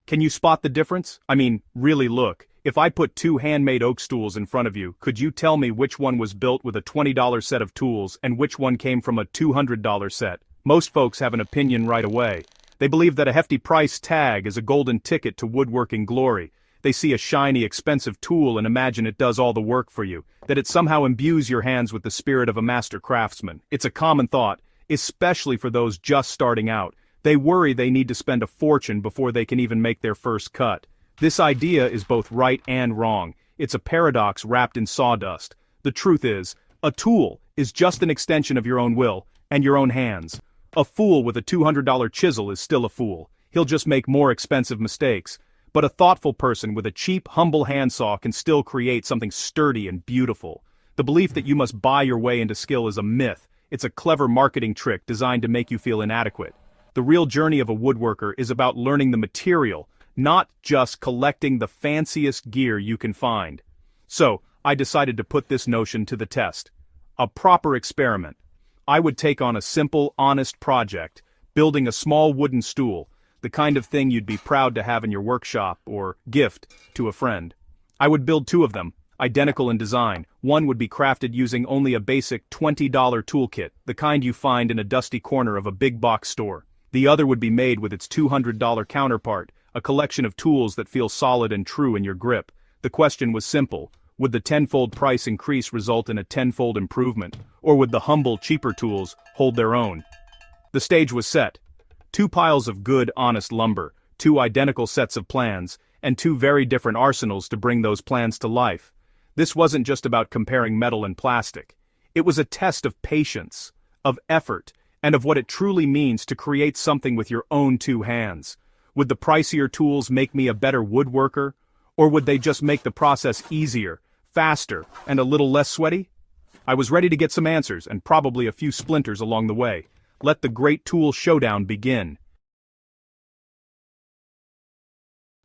Can you spot the difference? I mean, really look. If I put two handmade oak stools in front of you, could you tell me which one was built with a $20 set of tools and which one came from a $200 set? Most folks have an opinion right away. They believe that a hefty price tag is a golden ticket to woodworking glory. They see a shiny, expensive tool and imagine it does all the work for you, that it somehow imbues your hands with the spirit of a master craftsman. It's a common thought, especially for those just starting out. They worry they need to spend a fortune before they can even make their first cut. This idea is both right and wrong. It's a paradox wrapped in sawdust. The truth is, a tool is just an extension of your own will and your own hands. A fool with a $200 chisel is still a fool. He'll just make more expensive mistakes. But a thoughtful person with a cheap, humble handsaw can still create something sturdy and beautiful. The belief that you must buy your way into skill is a myth. It's a clever marketing trick designed to make you feel inadequate. The real journey of a woodworker is about learning the material, not just collecting the fanciest gear you can find. So, I decided to put this notion to the test. A proper experiment. I would take on a simple, honest project, building a small wooden stool, the kind of thing you'd be proud to have in your workshop or gift to a friend. I would build two of them, identical in design. One would be crafted using only a basic $20 toolkit, the kind you find in a dusty corner of a big box store. The other would be made with its $200 counterpart, a collection of tools that feel solid and true in your grip. The question was simple. Would the tenfold price increase result in a tenfold improvement, or would the humble, cheaper tools hold their own? The stage was set. Two piles of good, honest lumber, two identical sets of plans, and two very different arsenals to bring those plans to life. This wasn't just about comparing metal and plastic. It was a test of patience, of effort, and of what it truly means to create something with your own two hands. Would the pricier tools make me a better woodworker, or would they just make the process easier, faster, and a little less sweaty? I was ready to get some answers and probably a few splinters along the way. Let the great tool showdown begin.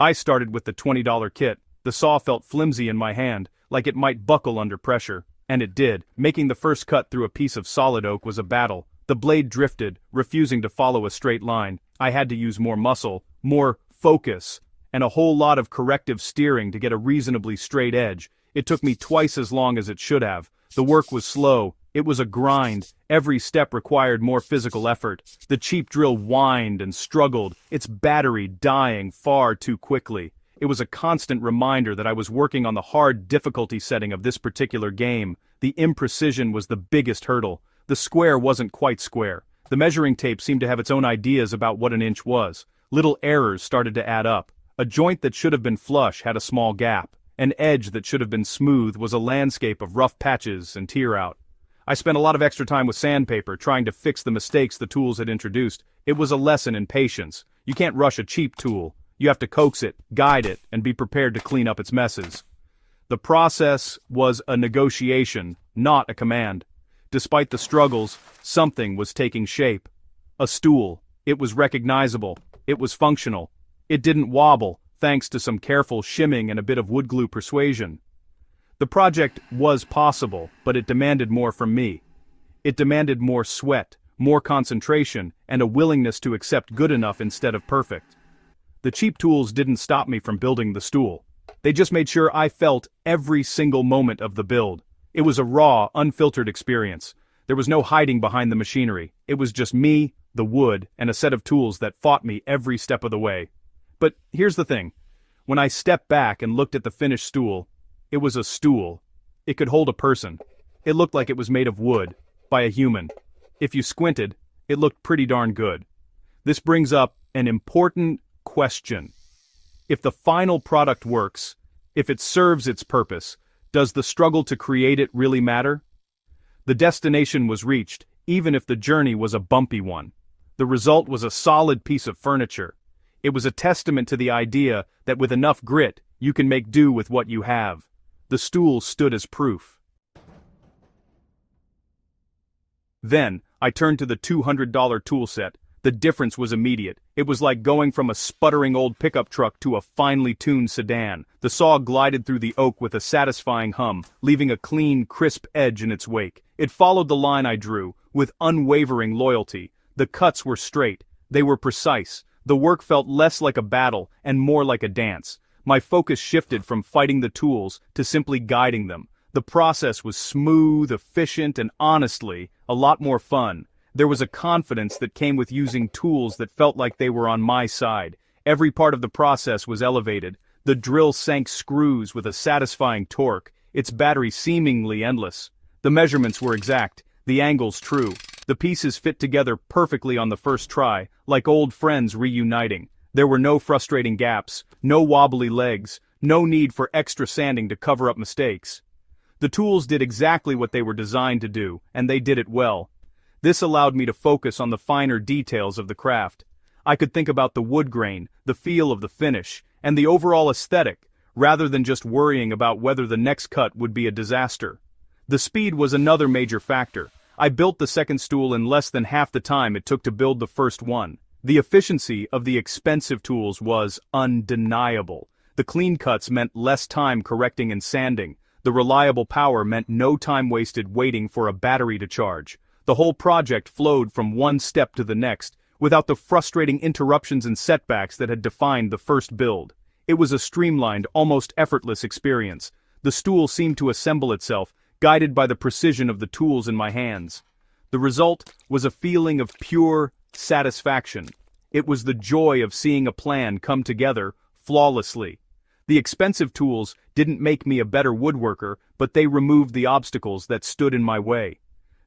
I started with the $20 kit. The saw felt flimsy in my hand, like it might buckle under pressure. And it did. Making the first cut through a piece of solid oak was a battle. The blade drifted, refusing to follow a straight line. I had to use more muscle, more focus, and a whole lot of corrective steering to get a reasonably straight edge. It took me twice as long as it should have. The work was slow. It was a grind. Every step required more physical effort. The cheap drill whined and struggled, its battery dying far too quickly. It was a constant reminder that I was working on the hard difficulty setting of this particular game. The imprecision was the biggest hurdle. The square wasn't quite square. The measuring tape seemed to have its own ideas about what an inch was. Little errors started to add up. A joint that should have been flush had a small gap. An edge that should have been smooth was a landscape of rough patches and tear out. I spent a lot of extra time with sandpaper trying to fix the mistakes the tools had introduced. It was a lesson in patience. You can't rush a cheap tool. You have to coax it, guide it, and be prepared to clean up its messes. The process was a negotiation, not a command. Despite the struggles, something was taking shape. A stool. It was recognizable. It was functional. It didn't wobble, thanks to some careful shimming and a bit of wood glue persuasion. The project was possible, but it demanded more from me. It demanded more sweat, more concentration, and a willingness to accept good enough instead of perfect. The cheap tools didn't stop me from building the stool. They just made sure I felt every single moment of the build. It was a raw, unfiltered experience. There was no hiding behind the machinery. It was just me, the wood, and a set of tools that fought me every step of the way. But here's the thing. When I stepped back and looked at the finished stool, it was a stool. It could hold a person. It looked like it was made of wood, by a human. If you squinted, it looked pretty darn good. This brings up an important question. If the final product works, if it serves its purpose, does the struggle to create it really matter? The destination was reached, even if the journey was a bumpy one. The result was a solid piece of furniture. It was a testament to the idea that with enough grit, you can make do with what you have. The stool stood as proof. Then, I turned to the $200 tool set. The difference was immediate. It was like going from a sputtering old pickup truck to a finely tuned sedan. The saw glided through the oak with a satisfying hum, leaving a clean, crisp edge in its wake. It followed the line I drew, with unwavering loyalty. The cuts were straight. They were precise. The work felt less like a battle and more like a dance. My focus shifted from fighting the tools to simply guiding them. The process was smooth, efficient, and honestly, a lot more fun. There was a confidence that came with using tools that felt like they were on my side. Every part of the process was elevated. The drill sank screws with a satisfying torque, its battery seemingly endless. The measurements were exact, the angles true. The pieces fit together perfectly on the first try, like old friends reuniting. There were no frustrating gaps, no wobbly legs, no need for extra sanding to cover up mistakes. The tools did exactly what they were designed to do, and they did it well. This allowed me to focus on the finer details of the craft. I could think about the wood grain, the feel of the finish, and the overall aesthetic, rather than just worrying about whether the next cut would be a disaster. The speed was another major factor. I built the second stool in less than half the time it took to build the first one. The efficiency of the expensive tools was undeniable. The clean cuts meant less time correcting and sanding. The reliable power meant no time wasted waiting for a battery to charge. The whole project flowed from one step to the next, without the frustrating interruptions and setbacks that had defined the first build. It was a streamlined, almost effortless experience. The stool seemed to assemble itself, guided by the precision of the tools in my hands. The result was a feeling of pure satisfaction. It was the joy of seeing a plan come together flawlessly. The expensive tools didn't make me a better woodworker, but they removed the obstacles that stood in my way.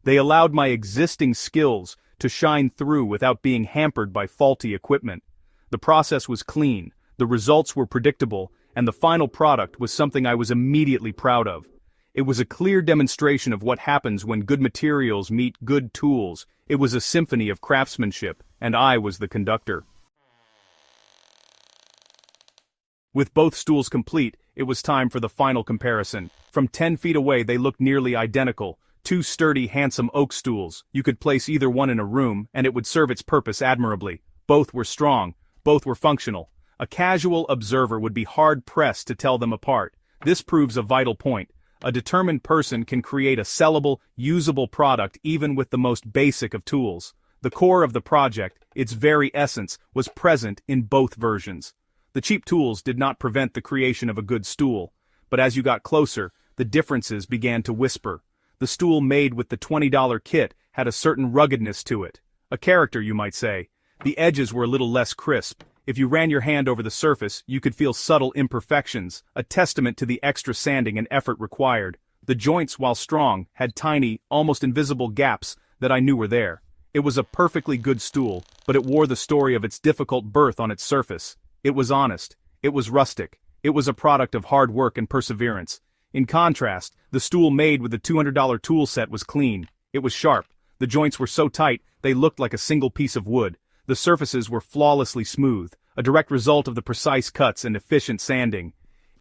They allowed my existing skills to shine through without being hampered by faulty equipment. The process was clean, the results were predictable, and the final product was something I was immediately proud of. It was a clear demonstration of what happens when good materials meet good tools. It was a symphony of craftsmanship, and I was the conductor. With both stools complete, it was time for the final comparison. From 10 feet away they looked nearly identical. Two sturdy, handsome oak stools. You could place either one in a room, and it would serve its purpose admirably. Both were strong. Both were functional. A casual observer would be hard-pressed to tell them apart. This proves a vital point. A determined person can create a sellable, usable product even with the most basic of tools. The core of the project, its very essence, was present in both versions. The cheap tools did not prevent the creation of a good stool, but as you got closer, the differences began to whisper. The stool made with the $20 kit had a certain ruggedness to it. A character, you might say. The edges were a little less crisp. If you ran your hand over the surface, you could feel subtle imperfections, a testament to the extra sanding and effort required. The joints, while strong, had tiny, almost invisible gaps that I knew were there. It was a perfectly good stool, but it wore the story of its difficult birth on its surface. It was honest. It was rustic. It was a product of hard work and perseverance. In contrast, the stool made with the $200 tool set was clean. It was sharp. The joints were so tight, they looked like a single piece of wood. The surfaces were flawlessly smooth, a direct result of the precise cuts and efficient sanding.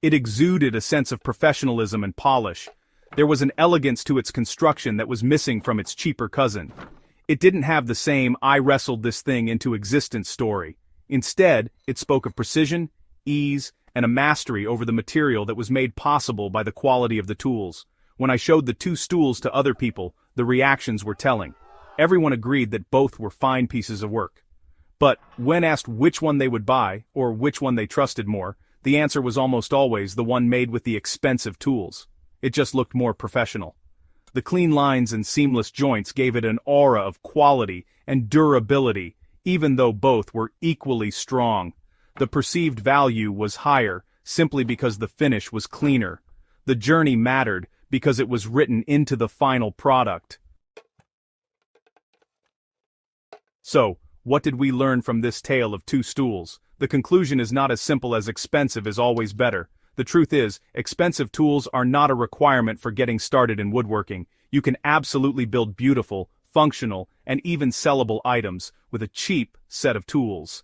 It exuded a sense of professionalism and polish. There was an elegance to its construction that was missing from its cheaper cousin. It didn't have the same "I wrestled this thing into existence" story. Instead, it spoke of precision, ease, and a mastery over the material that was made possible by the quality of the tools. When I showed the two stools to other people, the reactions were telling. Everyone agreed that both were fine pieces of work. But, when asked which one they would buy, or which one they trusted more, the answer was almost always the one made with the expensive tools. It just looked more professional. The clean lines and seamless joints gave it an aura of quality and durability, even though both were equally strong. The perceived value was higher, simply because the finish was cleaner. The journey mattered, because it was written into the final product. So, what did we learn from this tale of two stools? The conclusion is not as simple as expensive is always better. The truth is, expensive tools are not a requirement for getting started in woodworking. You can absolutely build beautiful, functional, and even sellable items with a cheap set of tools.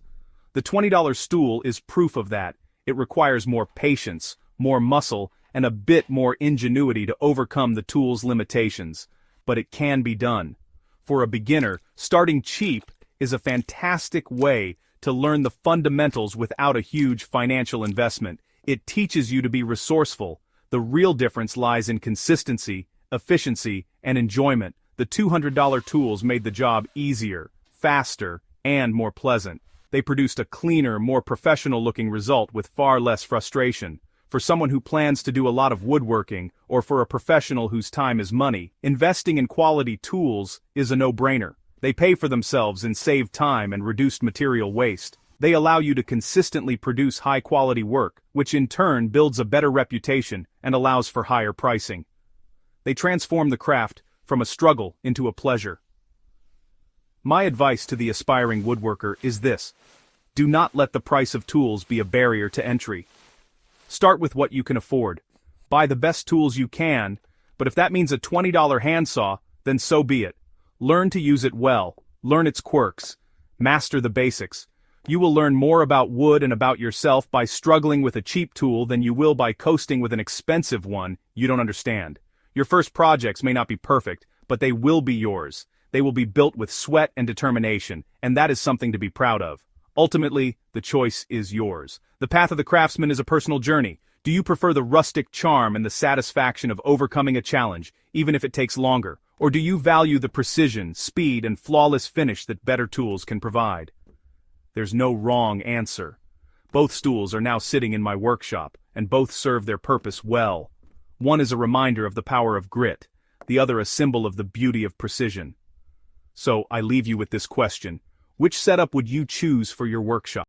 The $20 stool is proof of that. It requires more patience, more muscle, and a bit more ingenuity to overcome the tool's limitations. But it can be done. For a beginner, starting cheap is a fantastic way to learn the fundamentals without a huge financial investment. It teaches you to be resourceful. The real difference lies in consistency, efficiency, and enjoyment. The $200 tools made the job easier, faster, and more pleasant. they produced a cleaner, more professional-looking result with far less frustration. For someone who plans to do a lot of woodworking, or for a professional whose time is money, investing in quality tools is a no-brainer. They pay for themselves in saved time and reduced material waste. They allow you to consistently produce high-quality work, which in turn builds a better reputation and allows for higher pricing. They transform the craft from a struggle into a pleasure. My advice to the aspiring woodworker is this: do not let the price of tools be a barrier to entry. Start with what you can afford. Buy the best tools you can, but if that means a $20 handsaw, then so be it. Learn to use it well, learn its quirks, master the basics. You will learn more about wood and about yourself by struggling with a cheap tool than you will by coasting with an expensive one you don't understand. Your first projects may not be perfect, but they will be yours. They will be built with sweat and determination, and that is something to be proud of. Ultimately, the choice is yours. The path of the craftsman is a personal journey. Do you prefer the rustic charm and the satisfaction of overcoming a challenge, even if it takes longer? Or do you value the precision, speed, and flawless finish that better tools can provide? There's no wrong answer. Both stools are now sitting in my workshop, and both serve their purpose well. One is a reminder of the power of grit, the other a symbol of the beauty of precision. So, I leave you with this question: which setup would you choose for your workshop?